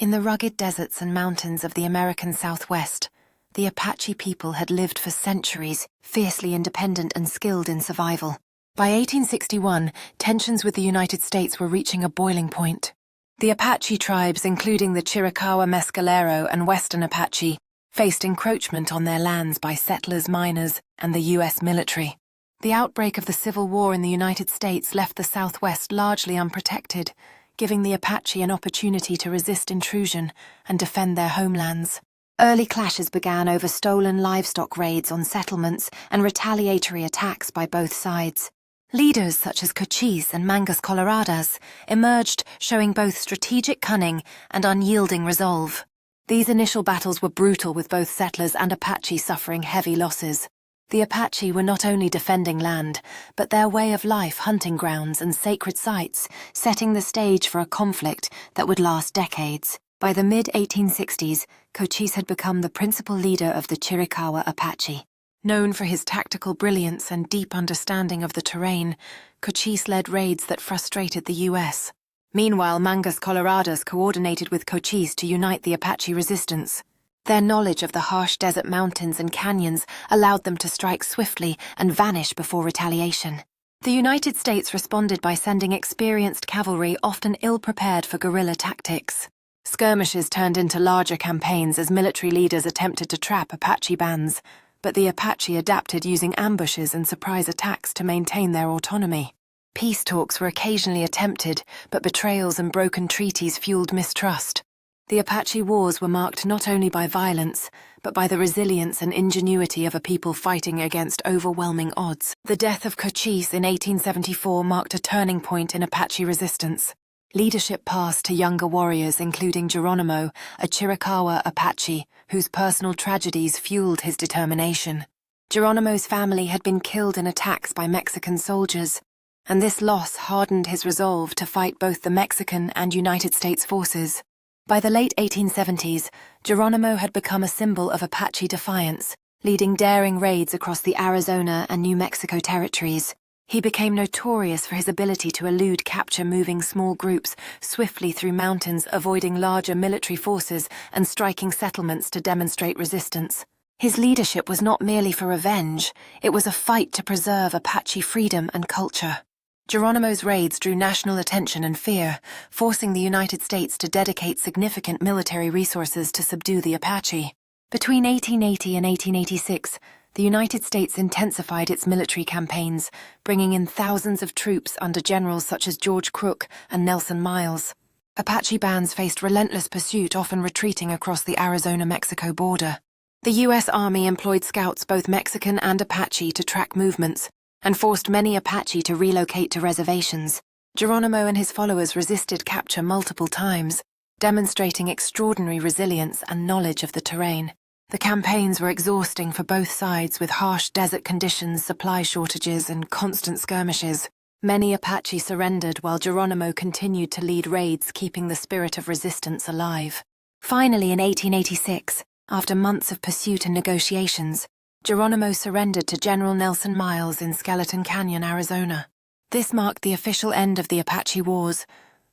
In the rugged deserts and mountains of the American Southwest, the Apache people had lived for centuries, fiercely independent and skilled in survival. By 1861, tensions with the United States were reaching a boiling point. The Apache tribes, including the Chiricahua Mescalero and Western Apache, faced encroachment on their lands by settlers, miners, and the U.S. military. The outbreak of the Civil War in the United States left the Southwest largely unprotected, giving the Apache an opportunity to resist intrusion and defend their homelands. Early clashes began over stolen livestock raids on settlements and retaliatory attacks by both sides. Leaders such as Cochise and Mangas Coloradas emerged, showing both strategic cunning and unyielding resolve. These initial battles were brutal, with both settlers and Apache suffering heavy losses. The Apache were not only defending land, but their way of life, hunting grounds and sacred sites, setting the stage for a conflict that would last decades. By the mid-1860s, Cochise had become the principal leader of the Chiricahua Apache. Known for his tactical brilliance and deep understanding of the terrain, Cochise led raids that frustrated the U.S. Meanwhile, Mangas Coloradas coordinated with Cochise to unite the Apache resistance. Their knowledge of the harsh desert mountains and canyons allowed them to strike swiftly and vanish before retaliation. The United States responded by sending experienced cavalry, often ill-prepared for guerrilla tactics. Skirmishes turned into larger campaigns as military leaders attempted to trap Apache bands, but the Apache adapted, using ambushes and surprise attacks to maintain their autonomy. Peace talks were occasionally attempted, but betrayals and broken treaties fueled mistrust. The Apache Wars were marked not only by violence, but by the resilience and ingenuity of a people fighting against overwhelming odds. The death of Cochise in 1874 marked a turning point in Apache resistance. Leadership passed to younger warriors, including Geronimo, a Chiricahua Apache, whose personal tragedies fueled his determination. Geronimo's family had been killed in attacks by Mexican soldiers, and this loss hardened his resolve to fight both the Mexican and United States forces. By the late 1870s, Geronimo had become a symbol of Apache defiance, leading daring raids across the Arizona and New Mexico territories. He became notorious for his ability to elude capture, moving small groups swiftly through mountains, avoiding larger military forces and striking settlements to demonstrate resistance. His leadership was not merely for revenge, it was a fight to preserve Apache freedom and culture. Geronimo's raids drew national attention and fear, forcing the United States to dedicate significant military resources to subdue the Apache. Between 1880 and 1886, the United States intensified its military campaigns, bringing in thousands of troops under generals such as George Crook and Nelson Miles. Apache bands faced relentless pursuit, often retreating across the Arizona-Mexico border. The U.S. Army employed scouts, both Mexican and Apache, to track movements, and forced many Apache to relocate to reservations. Geronimo and his followers resisted capture multiple times, demonstrating extraordinary resilience and knowledge of the terrain. The campaigns were exhausting for both sides, with harsh desert conditions, supply shortages, and constant skirmishes. Many Apache surrendered while Geronimo continued to lead raids, keeping the spirit of resistance alive. Finally, in 1886, after months of pursuit and negotiations, Geronimo surrendered to General Nelson Miles in Skeleton Canyon, Arizona. This marked the official end of the Apache Wars,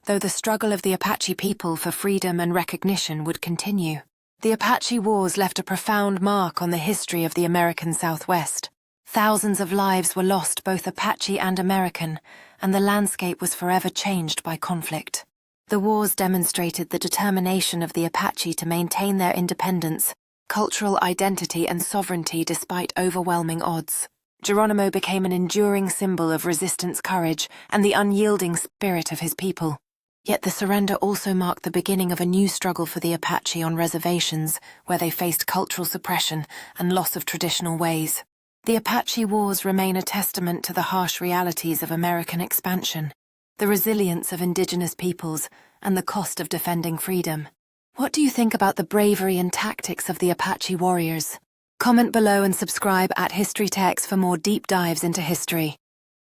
though the struggle of the Apache people for freedom and recognition would continue. The Apache Wars left a profound mark on the history of the American Southwest. Thousands of lives were lost, both Apache and American, and the landscape was forever changed by conflict. The wars demonstrated the determination of the Apache to maintain their independence, cultural identity, and sovereignty despite overwhelming odds. Geronimo became an enduring symbol of resistance, courage, and the unyielding spirit of his people. Yet the surrender also marked the beginning of a new struggle for the Apache on reservations, where they faced cultural suppression and loss of traditional ways. The Apache Wars remain a testament to the harsh realities of American expansion, the resilience of indigenous peoples, and the cost of defending freedom. What do you think about the bravery and tactics of the Apache warriors? Comment below and subscribe at History Techs for more deep dives into history.